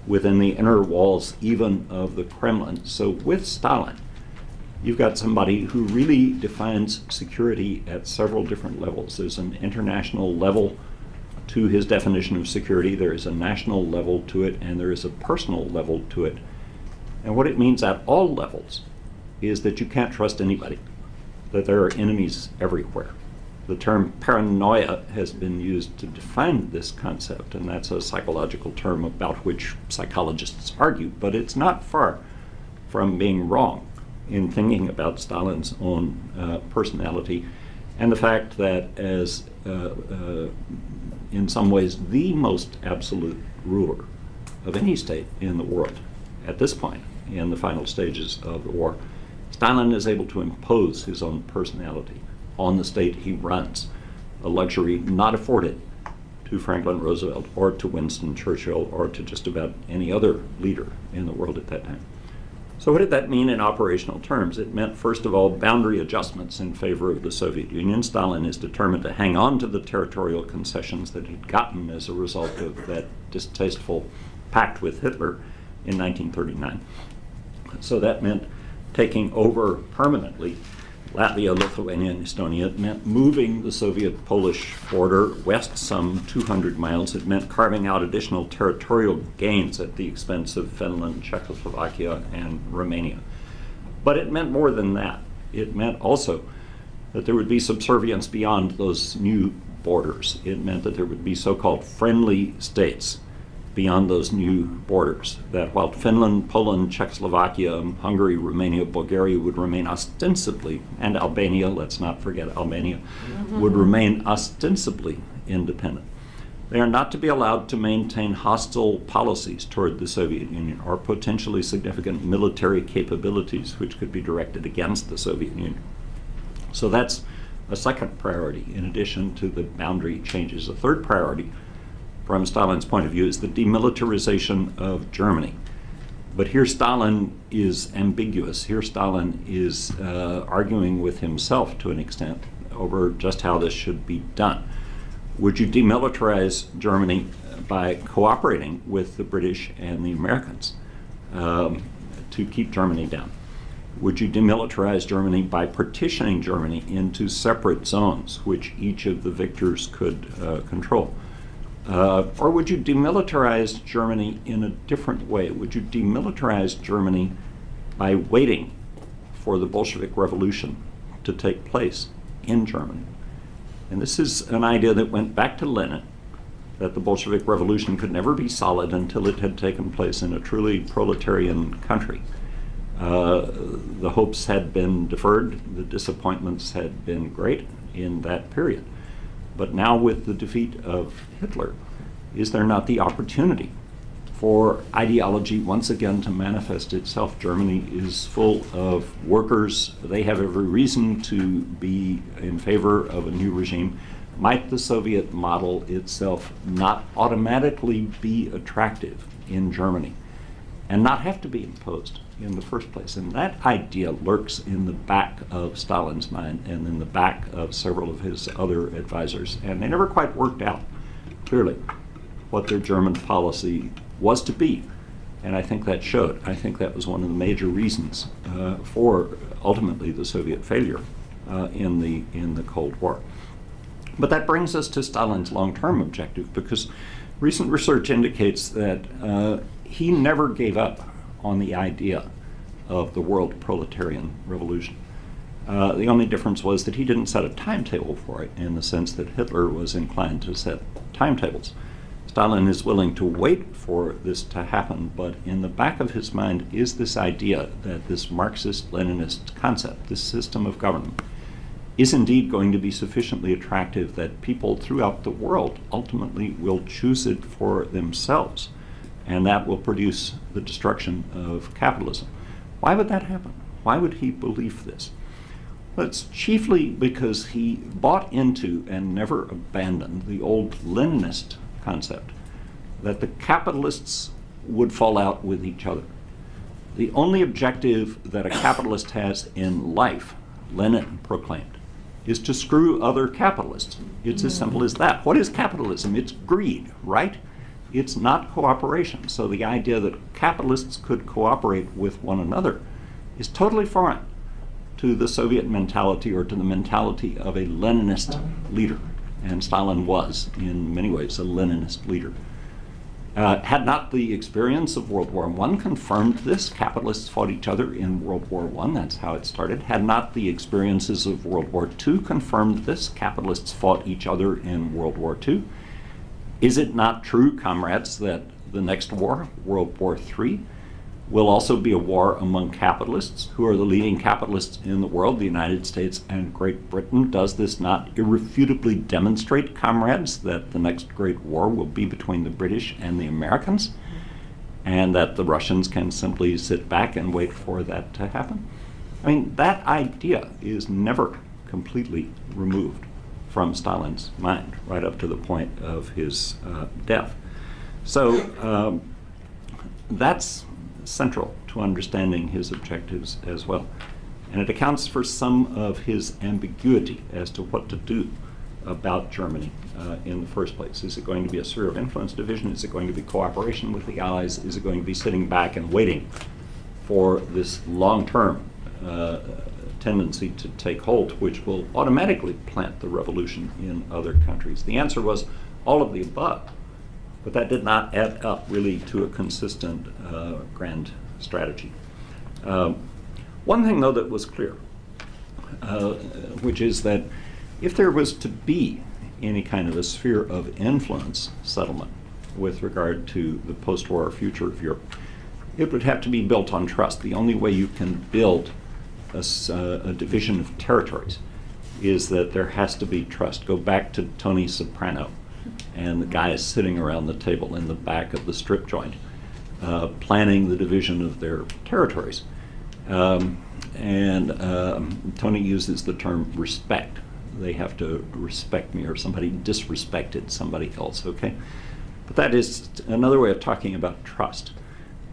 within the inner walls even of the Kremlin. So with Stalin, you've got somebody who really defines security at several different levels. There's an international level to his definition of security, there is a national level to it, and there is a personal level to it. And what it means at all levels is that you can't trust anybody, that there are enemies everywhere, The term paranoia has been used to define this concept, and that's a psychological term about which psychologists argue, but it's not far from being wrong in thinking about Stalin's own personality and the fact that as in some ways the most absolute ruler of any state in the world at this point in the final stages of the war, Stalin is able to impose his own personality on the state he runs, a luxury not afforded to Franklin Roosevelt or to Winston Churchill or to just about any other leader in the world at that time. So what did that mean in operational terms? It meant, first of all, boundary adjustments in favor of the Soviet Union. Stalin is determined to hang on to the territorial concessions that he'd gotten as a result of that distasteful pact with Hitler in 1939. So that meant taking over permanently Latvia, Lithuania, and Estonia. It meant moving the Soviet-Polish border west some 200 miles. It meant carving out additional territorial gains at the expense of Finland, Czechoslovakia, and Romania. But it meant more than that. It meant also that there would be subservience beyond those new borders. It meant that there would be so-called friendly states beyond those new borders, that while Finland, Poland, Czechoslovakia, Hungary, Romania, Bulgaria would remain ostensibly, and Albania, let's not forget Albania, would remain ostensibly independent. They are not to be allowed to maintain hostile policies toward the Soviet Union or potentially significant military capabilities which could be directed against the Soviet Union. So that's a second priority in addition to the boundary changes. A third priority from Stalin's point of view is the demilitarization of Germany. But here Stalin is ambiguous. Here Stalin is arguing with himself to an extent over just how this should be done. Would you demilitarize Germany by cooperating with the British and the Americans to keep Germany down? Would you demilitarize Germany by partitioning Germany into separate zones which each of the victors could control? Or would you demilitarize Germany in a different way? Would you demilitarize Germany by waiting for the Bolshevik Revolution to take place in Germany? And this is an idea that went back to Lenin, that the Bolshevik Revolution could never be solid until it had taken place in a truly proletarian country. The hopes had been deferred, the disappointments had been great in that period. But now with the defeat of Hitler, is there not the opportunity for ideology once again to manifest itself? Germany is full of workers. They have every reason to be in favor of a new regime. Might the Soviet model itself not automatically be attractive in Germany and not have to be imposed in the first place? And that idea lurks in the back of Stalin's mind and in the back of several of his other advisors. And they never quite worked out clearly what their German policy was to be. And I think that showed. I think that was one of the major reasons for ultimately the Soviet failure in the Cold War. But that brings us to Stalin's long-term objective, because recent research indicates that he never gave up on the idea of the world proletarian revolution. The only difference was that he didn't set a timetable for it, in the sense that Hitler was inclined to set timetables. Stalin is willing to wait for this to happen, but in the back of his mind is this idea that this Marxist-Leninist concept, this system of government, is indeed going to be sufficiently attractive that people throughout the world ultimately will choose it for themselves, and that will produce the destruction of capitalism. Why would that happen? Why would he believe this? Well, it's chiefly because he bought into and never abandoned the old Leninist concept that the capitalists would fall out with each other. The only objective that a capitalist has in life, Lenin proclaimed, is to screw other capitalists. It's as simple as that. What is capitalism? It's greed, right? It's not cooperation. So the idea that capitalists could cooperate with one another is totally foreign to the Soviet mentality or to the mentality of a Leninist leader. And Stalin was, in many ways, a Leninist leader. Had not the experience of World War I confirmed this? Capitalists fought each other in World War I, that's how it started. Had not the experiences of World War II confirmed this? Capitalists fought each other in World War II. Is it not true, comrades, that the next war, World War III, will also be a war among capitalists? Who are the leading capitalists in the world? The United States and Great Britain. Does this not irrefutably demonstrate, comrades, that the next great war will be between the British and the Americans, and that the Russians can simply sit back and wait for that to happen? I mean, that idea is never completely removed from Stalin's mind, right up to the point of his death. So that's central to understanding his objectives as well. And it accounts for some of his ambiguity as to what to do about Germany in the first place. Is it going to be a sphere of influence division? Is it going to be cooperation with the Allies? Is it going to be sitting back and waiting for this long-term tendency to take hold, which will automatically plant the revolution in other countries? The answer was all of the above, but that did not add up really to a consistent grand strategy. One thing, though, that was clear, which is that if there was to be any kind of a sphere of influence settlement with regard to the post-war future of Europe, it would have to be built on trust. The only way you can build a division of territories is that there has to be trust. Go back to Tony Soprano and the guys sitting around the table in the back of the strip joint, planning the division of their territories. Tony uses the term respect. They have to respect me, or somebody disrespected somebody else, okay? But that is another way of talking about trust.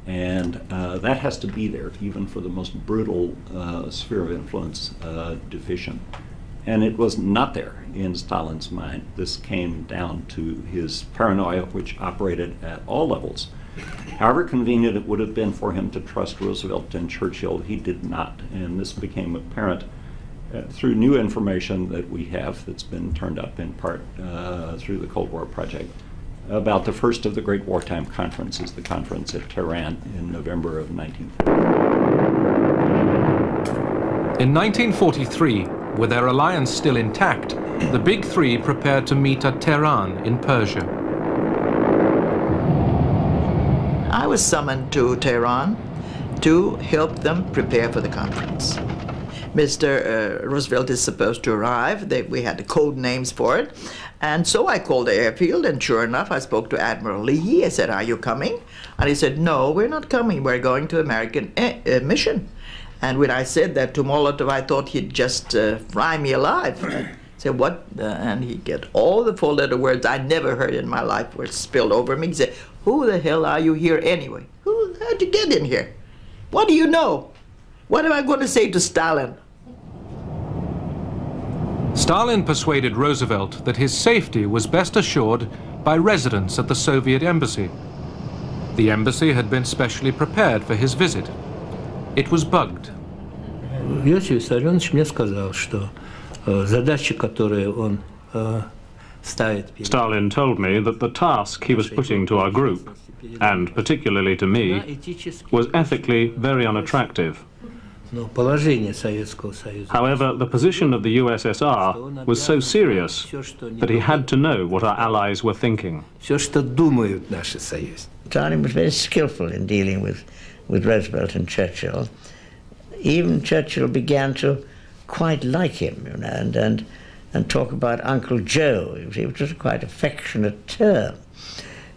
And that has to be there, even for the most brutal sphere of influence division. And it was not there in Stalin's mind. This came down to his paranoia, which operated at all levels. However convenient it would have been for him to trust Roosevelt and Churchill, he did not. And this became apparent through new information that we have that's been turned up in part through the Cold War Project about the first of the great wartime conferences, the conference at Tehran in November of 1940. In 1943, with their alliance still intact, the Big Three prepared to meet at Tehran in Persia. I was summoned to Tehran to help them prepare for the conference. Mr. Roosevelt is supposed to arrive. We had the code names for it. And so I called the airfield, and sure enough, I spoke to Admiral Leahy. I said, "Are you coming?" And he said, "No, we're not coming. We're going to American mission." And when I said that to Molotov, I thought he'd just fry me alive. I said, "What?" And he'd get all the four-letter words I never heard in my life were spilled over me. He said, "Who the hell are you here anyway? How'd you get in here? What do you know? What am I going to say to Stalin?" Stalin persuaded Roosevelt that his safety was best assured by residence at the Soviet embassy. The embassy had been specially prepared for his visit. It was bugged. Иосиф Виссарионович мне сказал, что задачи, которые он ставит перед... Stalin told me that the task he was putting to our group, and particularly to me, was ethically very unattractive. However, the position of the USSR was so serious that he had to know what our allies were thinking. Stalin was very skillful in dealing with Roosevelt and Churchill. Even Churchill began to quite like him, you know, and talk about Uncle Joe, which was a quite affectionate term.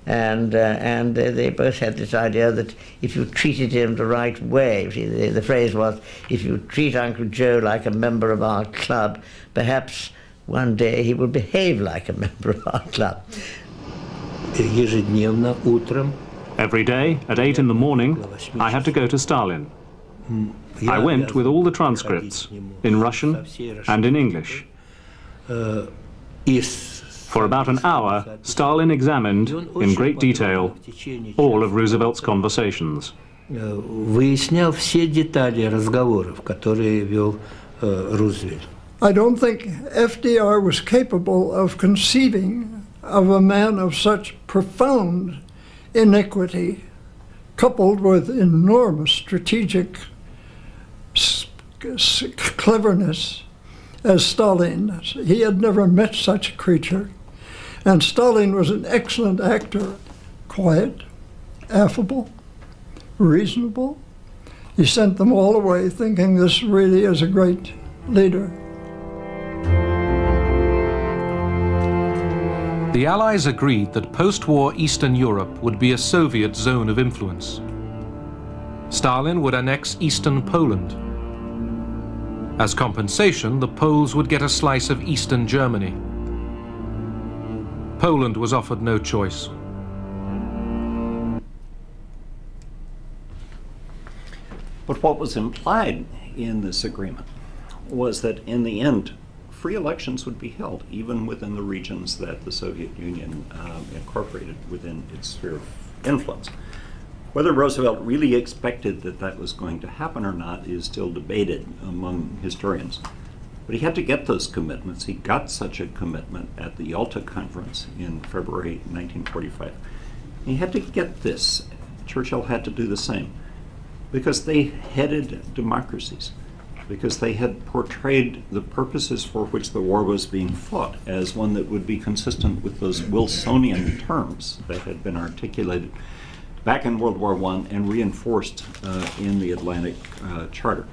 And they both had this idea that if you treated him the right way, the phrase was, if you treat Uncle Joe like a member of our club, perhaps one day he will behave like a member of our club. Every day, at 8 in the morning, I had to go to Stalin. I went with all the transcripts, in Russian and in English. For about an hour, Stalin examined, in great detail, all of Roosevelt's conversations. Выяснял все детали разговоров, которые вел Рузвельт. I don't think FDR was capable of conceiving of a man of such profound iniquity, coupled with enormous strategic cleverness, as Stalin. He had never met such a creature. And Stalin was an excellent actor, quiet, affable, reasonable. He sent them all away thinking this really is a great leader. The Allies agreed that post-war Eastern Europe would be a Soviet zone of influence. Stalin would annex Eastern Poland. As compensation, the Poles would get a slice of Eastern Germany. Poland was offered no choice. But what was implied in this agreement was that in the end, free elections would be held, even within the regions that the Soviet Union incorporated within its sphere of influence. Whether Roosevelt really expected that that was going to happen or not is still debated among historians. But he had to get those commitments. He got such a commitment at the Yalta Conference in February 1945. He had to get this. Churchill had to do the same, because they headed democracies, because they had portrayed the purposes for which the war was being fought as one that would be consistent with those Wilsonian terms that had been articulated back in World War I and reinforced in the Atlantic Charter.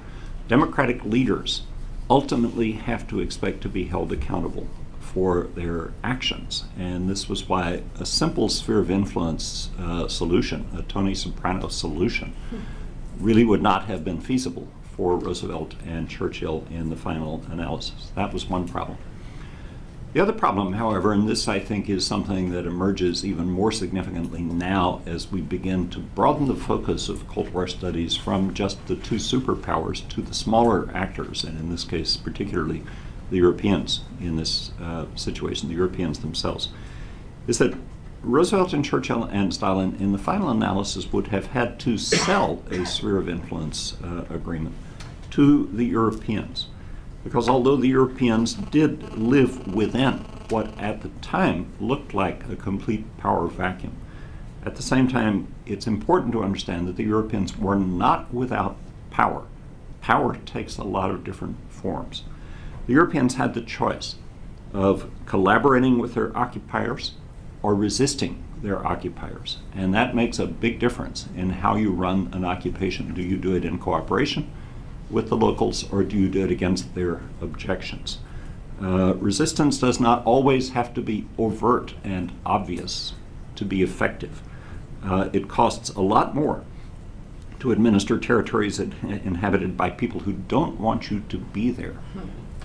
Democratic leaders ultimately have to expect to be held accountable for their actions. And this was why a simple sphere of influence solution, a Tony Soprano solution, really would not have been feasible for Roosevelt and Churchill in the final analysis. That was one problem. The other problem, however, and this I think is something that emerges even more significantly now as we begin to broaden the focus of Cold War studies from just the two superpowers to the smaller actors, and in this case particularly the Europeans in this situation, the Europeans themselves, is that Roosevelt and Churchill and Stalin in the final analysis would have had to sell a sphere of influence agreement to the Europeans. Because although the Europeans did live within what at the time looked like a complete power vacuum, at the same time it's important to understand that the Europeans were not without power. Power takes a lot of different forms. The Europeans had the choice of collaborating with their occupiers or resisting their occupiers. And that makes a big difference in how you run an occupation. Do you do it in cooperation with the locals, or do you do it against their objections? Resistance does not always have to be overt and obvious to be effective. It costs a lot more to administer territories inhabited by people who don't want you to be there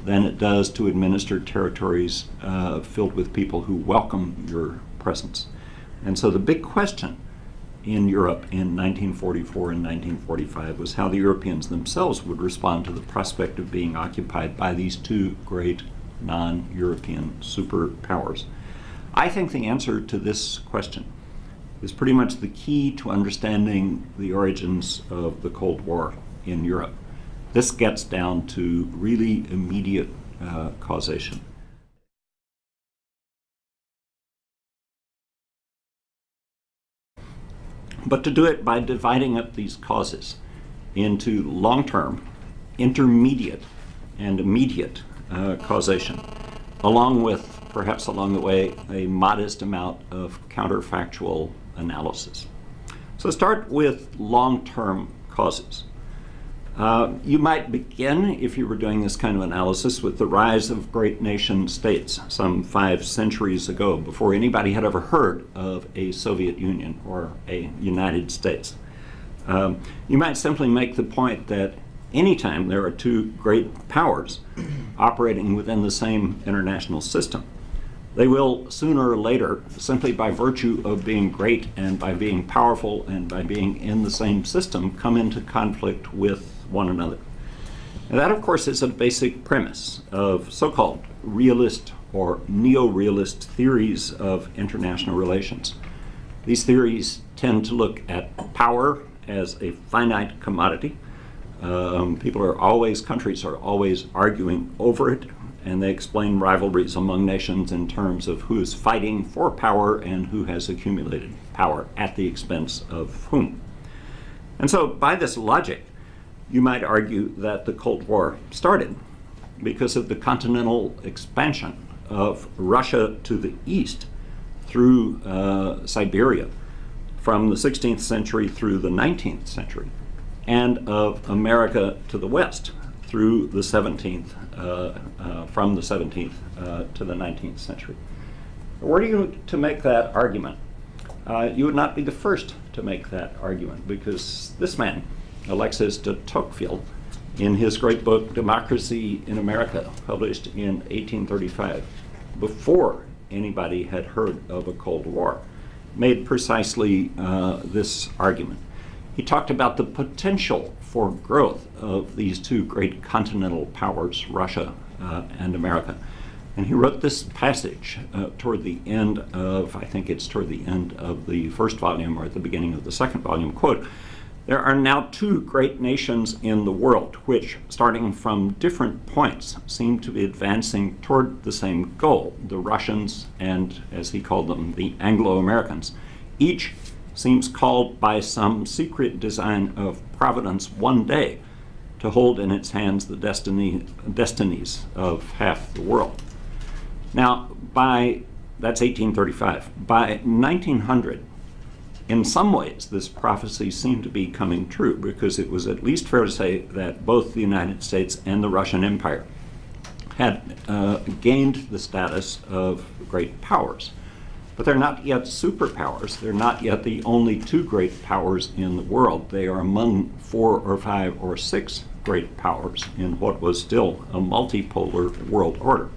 than it does to administer territories filled with people who welcome your presence. And so the big question in Europe in 1944 and 1945 was how the Europeans themselves would respond to the prospect of being occupied by these two great non-European superpowers. I think the answer to this question is pretty much the key to understanding the origins of the Cold War in Europe. This gets down to really immediate causation. But to do it by dividing up these causes into long-term, intermediate, and immediate causation, along with, perhaps along the way, a modest amount of counterfactual analysis. So start with long-term causes. You might begin, if you were doing this kind of analysis, with the rise of great nation states some 5 centuries ago, before anybody had ever heard of a Soviet Union or a United States. You might simply make the point that anytime there are two great powers operating within the same international system, they will sooner or later, simply by virtue of being great and by being powerful and by being in the same system, come into conflict with one another. And that, of course, is a basic premise of so-called realist or neo-realist theories of international relations. These theories tend to look at power as a finite commodity. Countries are always arguing over it, and they explain rivalries among nations in terms of who is fighting for power and who has accumulated power at the expense of whom. And so by this logic, you might argue that the Cold War started because of the continental expansion of Russia to the east through Siberia from the 16th century through the 19th century, and of America to the west through the 17th, from the 17th to the 19th century. Were you to make that argument, you would not be the first to make that argument, because this man, Alexis de Tocqueville, in his great book Democracy in America, published in 1835, before anybody had heard of a Cold War, made precisely this argument. He talked about the potential for growth of these two great continental powers, Russia and America. And he wrote this passage toward the end of, I think it's toward the end of the first volume or at the beginning of the second volume, quote, "There are now two great nations in the world which, starting from different points, seem to be advancing toward the same goal, the Russians and, as he called them, the Anglo-Americans. Each seems called by some secret design of Providence one day to hold in its hands the destinies of half the world." Now, that's 1835. By 1900, in some ways, this prophecy seemed to be coming true, because it was at least fair to say that both the United States and the Russian Empire had gained the status of great powers. But they're not yet superpowers. They're not yet the only two great powers in the world. They are among 4 or 5 or 6 great powers in what was still a multipolar world order.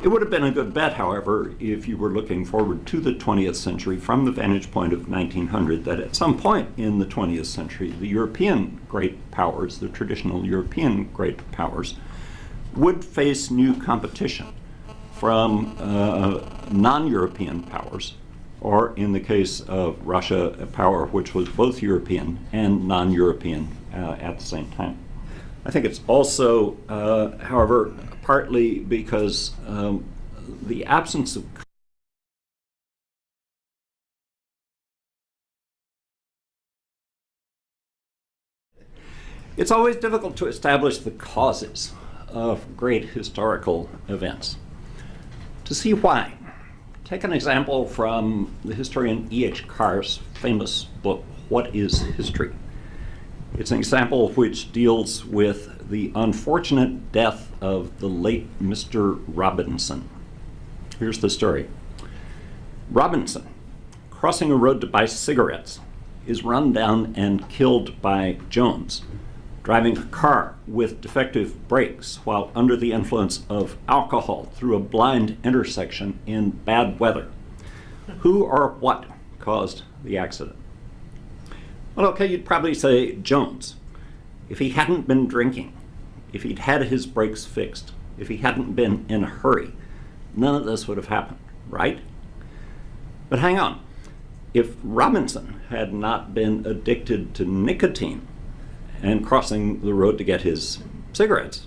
It would have been a good bet, however, if you were looking forward to the 20th century from the vantage point of 1900, that at some point in the 20th century, the European great powers, the traditional European great powers, would face new competition from non-European powers, or in the case of Russia, a power which was both European and non-European at the same time. I think it's also, however, partly because the absence of it's always difficult to establish the causes of great historical events. To see why, take an example from the historian E.H. Carr's famous book, What is History? It's an example which deals with the unfortunate death of the late Mr. Robinson. Here's the story. Robinson, crossing a road to buy cigarettes, is run down and killed by Jones, driving a car with defective brakes while under the influence of alcohol through a blind intersection in bad weather. Who or what caused the accident? Well, okay, you'd probably say Jones. If he hadn't been drinking, if he'd had his brakes fixed, if he hadn't been in a hurry, none of this would have happened, right? But hang on. If Robinson had not been addicted to nicotine and crossing the road to get his cigarettes,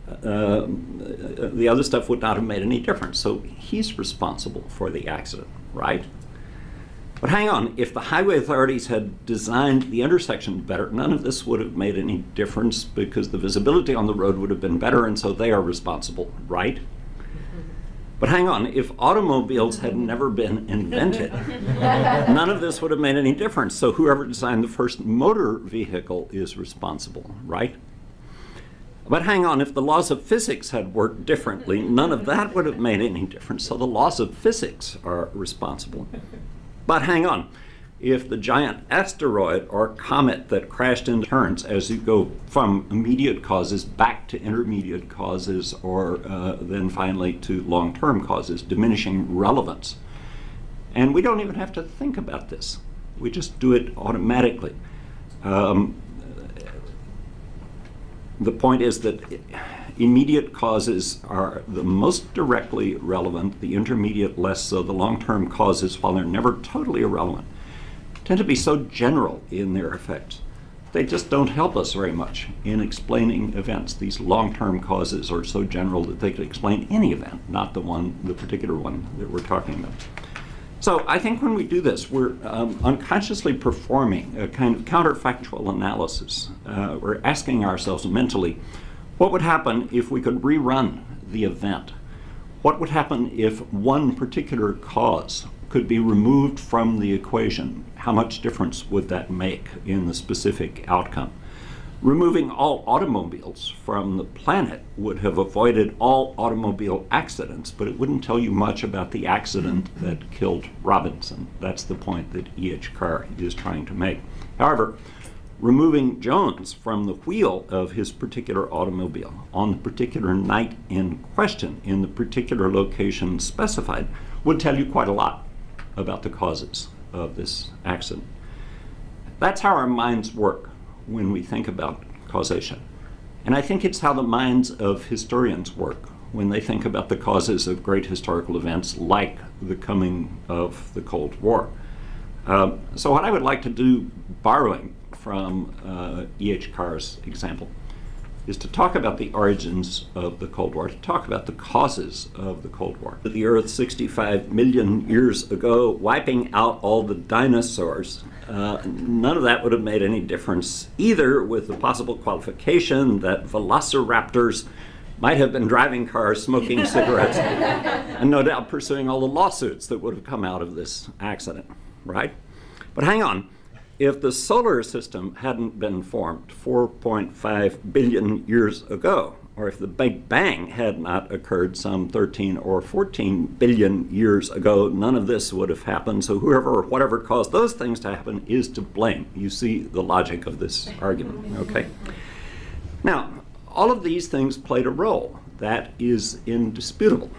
the other stuff would not have made any difference. So he's responsible for the accident, right? But hang on, if the highway authorities had designed the intersection better, none of this would have made any difference, because the visibility on the road would have been better, and so they are responsible, right? But hang on, if automobiles had never been invented, none of this would have made any difference. So whoever designed the first motor vehicle is responsible, right? But hang on, if the laws of physics had worked differently, none of that would have made any difference. So the laws of physics are responsible. But hang on, if the giant asteroid or comet that crashed into turns as you go from immediate causes back to intermediate causes, or then finally to long-term causes, diminishing relevance. And we don't even have to think about this. We just do it automatically. The point is that immediate causes are the most directly relevant, the intermediate less so. The long-term causes, while they're never totally irrelevant, tend to be so general in their effects they just don't help us very much in explaining events. These long-term causes are so general that they could explain any event, not the particular one that we're talking about. So I think when we do this, we're unconsciously performing a kind of counterfactual analysis. We're asking ourselves mentally, what would happen if we could rerun the event? What would happen if one particular cause could be removed from the equation? How much difference would that make in the specific outcome? Removing all automobiles from the planet would have avoided all automobile accidents, but it wouldn't tell you much about the accident that killed Robinson. That's the point that E.H. Carr is trying to make. However, removing Jones from the wheel of his particular automobile on the particular night in question, in the particular location specified, would tell you quite a lot about the causes of this accident. That's how our minds work when we think about causation. And I think it's how the minds of historians work when they think about the causes of great historical events like the coming of the Cold War. So what I would like to do, borrowing from E.H. Carr's example, is to talk about the origins of the Cold War, to talk about the causes of the Cold War. The Earth 65 million years ago, wiping out all the dinosaurs, none of that would have made any difference, either with the possible qualification that velociraptors might have been driving cars, smoking cigarettes, and no doubt pursuing all the lawsuits that would have come out of this accident, right? But hang on. If the solar system hadn't been formed 4.5 billion years ago, or if the Big Bang had not occurred some 13 or 14 billion years ago, none of this would have happened. So whoever or whatever caused those things to happen is to blame. You see the logic of this argument, okay? Now, all of these things played a role. That is indisputable.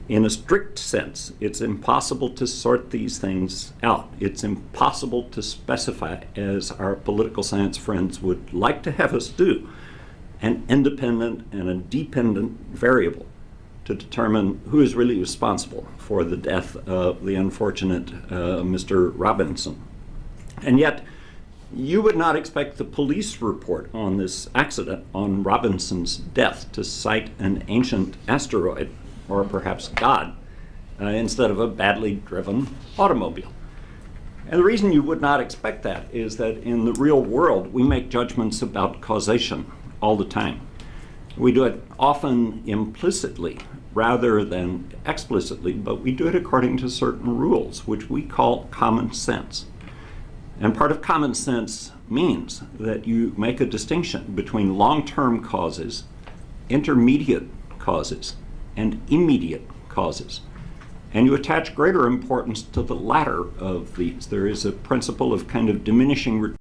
In a strict sense, it's impossible to sort these things out. It's impossible to specify, as our political science friends would like to have us do, an independent and a dependent variable to determine who is really responsible for the death of the unfortunate Mr. Robinson. And yet, you would not expect the police report on this accident, on Robinson's death, to cite an ancient asteroid, or perhaps God, instead of a badly driven automobile. And the reason you would not expect that is that in the real world, we make judgments about causation all the time. We do it often implicitly rather than explicitly, but we do it according to certain rules, which we call common sense. And part of common sense means that you make a distinction between long-term causes, intermediate causes, and immediate causes. And you attach greater importance to the latter of these. There is a principle of kind of diminishing